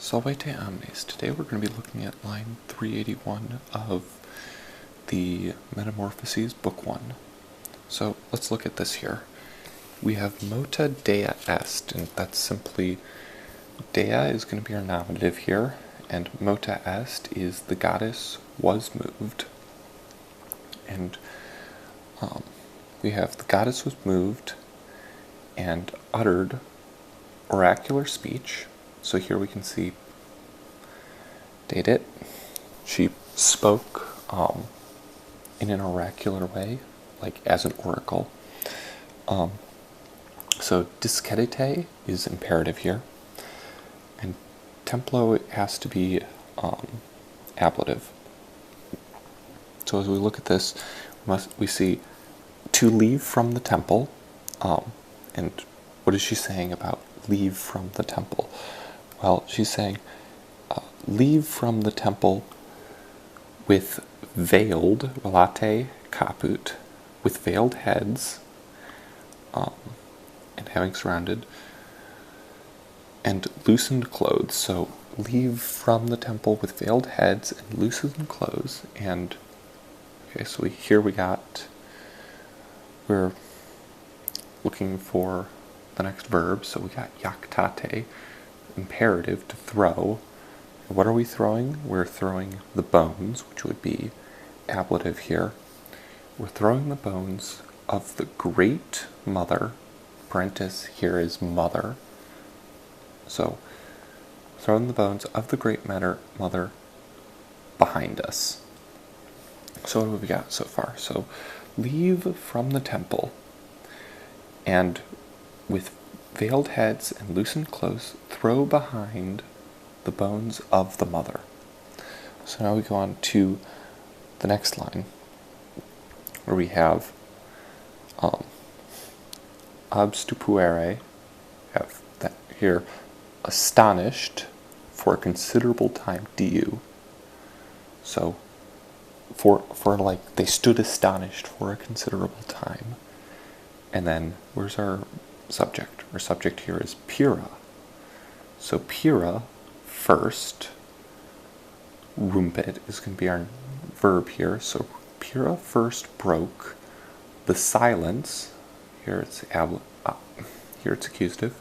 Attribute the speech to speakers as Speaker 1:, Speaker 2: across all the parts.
Speaker 1: Salvete Omnes. Today we're going to be looking at line 381 of the Metamorphoses, Book 1. So let's look at this here. We have Mota Dea Est, and that's simply, Dea is going to be our nominative here, and Mota Est is the goddess was moved. And we have the goddess was moved and uttered oracular speech. So here we can see, date it, she spoke in an oracular way, like as an oracle. So discedite is imperative here, and templo has to be ablative. So as we look at this, we see to leave from the temple, and what is she saying about leave from the temple? Well, she's saying, leave from the temple with veiled, velate caput, with veiled heads, and having surrounded, and loosened clothes. So leave from the temple with veiled heads and loosened clothes. And okay, so we're looking for the next verb. So we got yaktate, imperative, to throw. What are we throwing? We're throwing the bones, which would be ablative here. We're throwing the bones of the great mother. Parenthesis here is mother. So, throwing the bones of the great mother behind us. So what have we got so far? So, leave from the temple, and with veiled heads and loosened clothes, throw behind the bones of the mother. So now we go on to the next line, where we have abstupuere, have that here, astonished for a considerable time, du. So for like, they stood astonished for a considerable time. And then where's our subject? Our subject here is pura. So pura first, rumpet is going to be our verb here. So pura first broke the silence. Here it's accusative,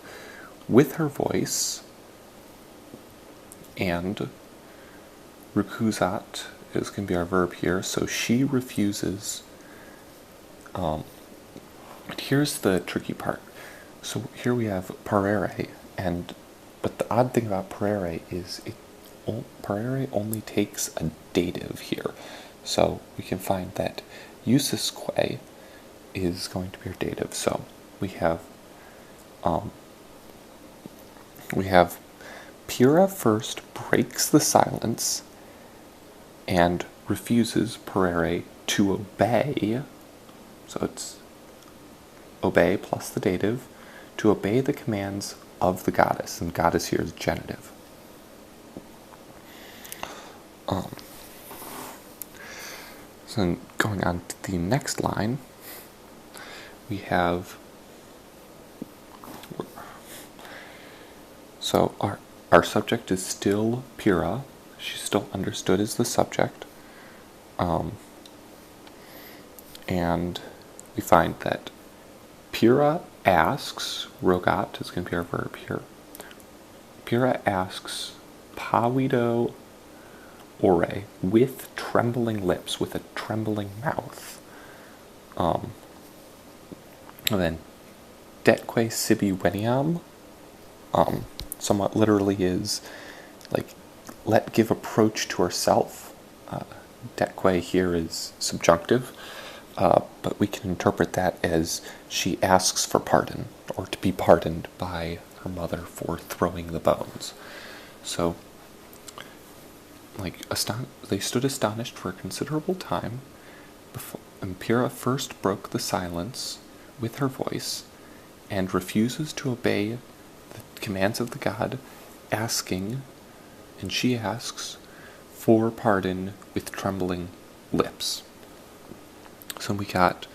Speaker 1: with her voice, and recusat is going to be our verb here. So she refuses. But here's the tricky part. So here we have parere, but the odd thing about parere is parere only takes a dative here. So we can find that usisque is going to be our dative. So we have Pyrrha first breaks the silence and refuses parere to obey. So it's obey plus the dative, to obey the commands of the goddess, and goddess here is genitive. So then going on to the next line, we have, so our subject is still Pyrrha. She's still understood as the subject. And we find that Pyrrha asks, rogat is going to be our verb here. Pyrrha asks, pavido ore, with trembling lips, with a trembling mouth. And then, detque sibi veniam, somewhat literally is, like, let give approach to herself. Detque here is subjunctive. But we can interpret that as she asks for pardon, or to be pardoned by her mother for throwing the bones. So, like, they stood astonished for a considerable time, and Pyrrha first broke the silence with her voice, and refuses to obey the commands of the god, and she asks for pardon with trembling lips. So we got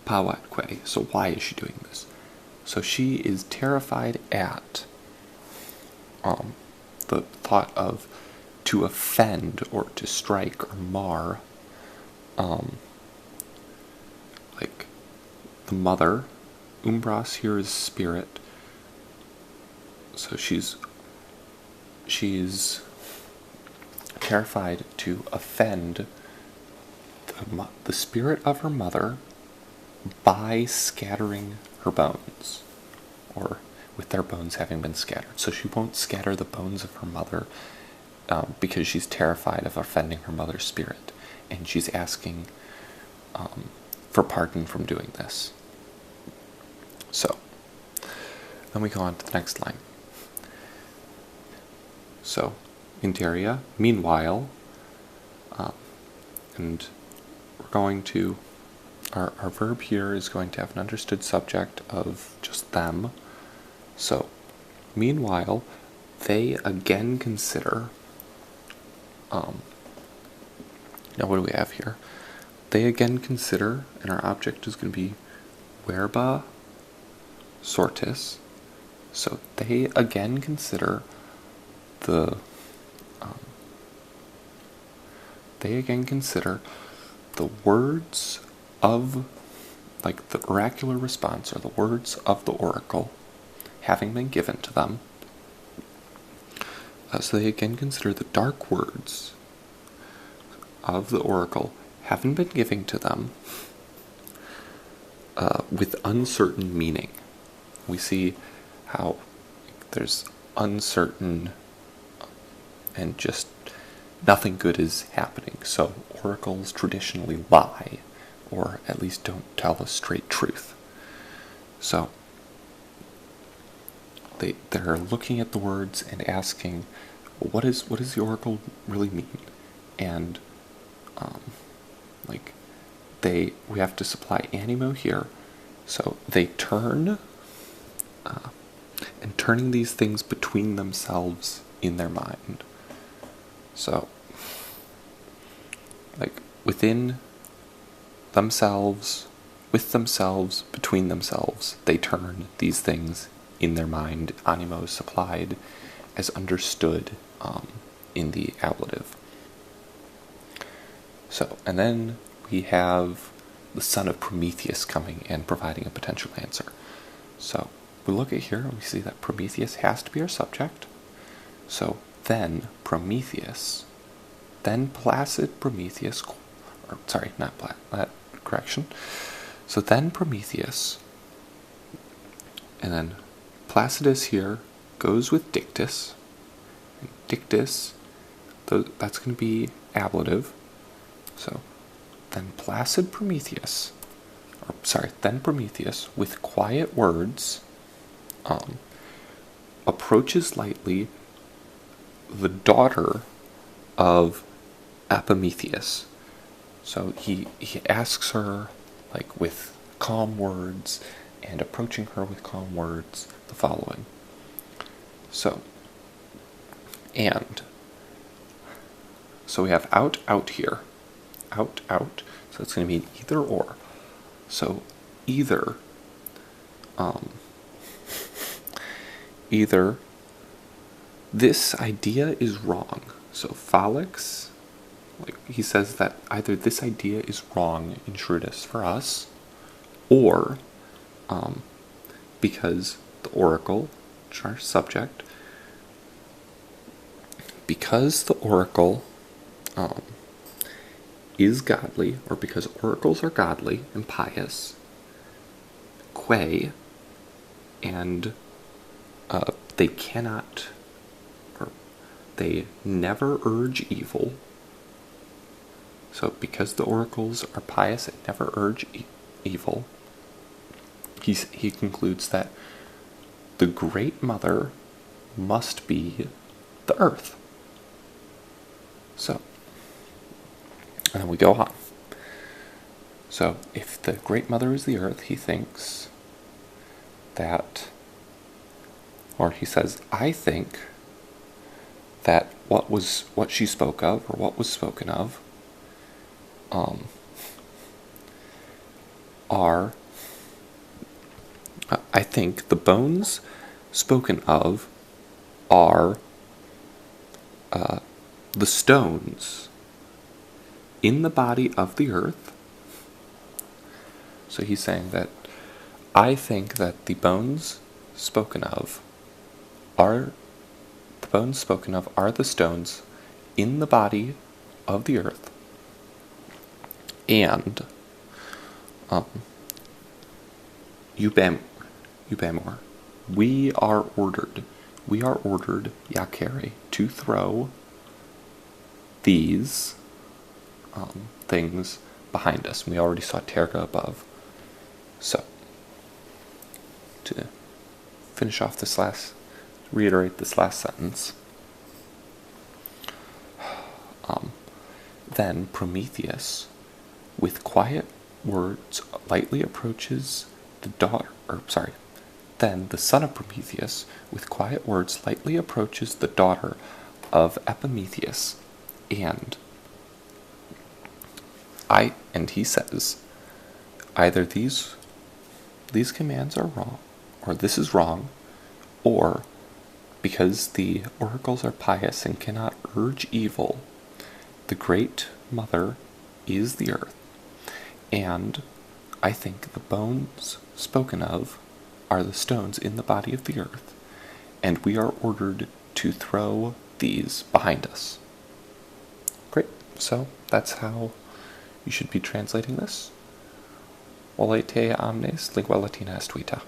Speaker 1: pawatque. So why is she doing this? So she is terrified at the thought of to offend or to strike or mar, like the mother. Umbras here is spirit, so she's terrified to offend the spirit of her mother by scattering her bones, or with their bones having been scattered. So she won't scatter the bones of her mother because she's terrified of offending her mother's spirit, and she's asking for pardon from doing this. So, then we go on to the next line. So, Interia, meanwhile, and we're going to, our verb here is going to have an understood subject of just them. So, meanwhile, they again consider, now what do we have here? They again consider, and our object is going to be verba sortis. So they again consider the words of, like the oracular response, or the words of the oracle having been given to them. So they again consider the dark words of the oracle having been given to them with uncertain meaning. We see how there's uncertain and just nothing good is happening. So oracles traditionally lie, or at least don't tell a straight truth. So they're looking at the words and asking, what does the oracle really mean? And we have to supply animo here. So they turn, and turning these things between themselves in their mind. So, like within themselves, with themselves, between themselves, they turn these things in their mind. Animo is supplied as understood in the ablative. So, and then we have the son of Prometheus coming and providing a potential answer. So, we look at here and we see that Prometheus has to be our subject. So, then Prometheus, then placid Prometheus, or sorry, not correction. So then Prometheus, and then Placidus here goes with Dictys. And Dictys, that's going to be ablative. So then placid Prometheus, then Prometheus with quiet words approaches lightly the daughter of Epimetheus. So he asks her, like with calm words, and approaching her with calm words, the following. So we have out here. Out. So it's going to be either or. So either this idea is wrong. So Phalanx, like he says that either this idea is wrong in Shrewdness for us, or because the oracle, which is our subject, because the oracle is godly, or because oracles are godly and pious, and they cannot, or they never urge evil. So because the oracles are pious and never urge evil, he concludes that the Great Mother must be the earth. So, and then we go on. So if the Great Mother is the earth, he thinks that, or he says, I think that what she spoke of, or what was spoken of, I think the bones spoken of are the stones in the body of the earth. So he's saying that I think that the bones spoken of are the stones in the body of the earth, and Eubamor, we are ordered, Yakare, to throw these things behind us. We already saw Terga above. So, to reiterate this last sentence, then Prometheus, with quiet words, lightly approaches then the son of Prometheus, with quiet words, lightly approaches the daughter of Epimetheus, and he says, either these commands are wrong, or this is wrong, or because the oracles are pious and cannot urge evil, the great mother is the earth, and I think the bones spoken of are the stones in the body of the earth, and we are ordered to throw these behind us. Great. So that's how you should be translating this. Volete omnes lingua latina est vita.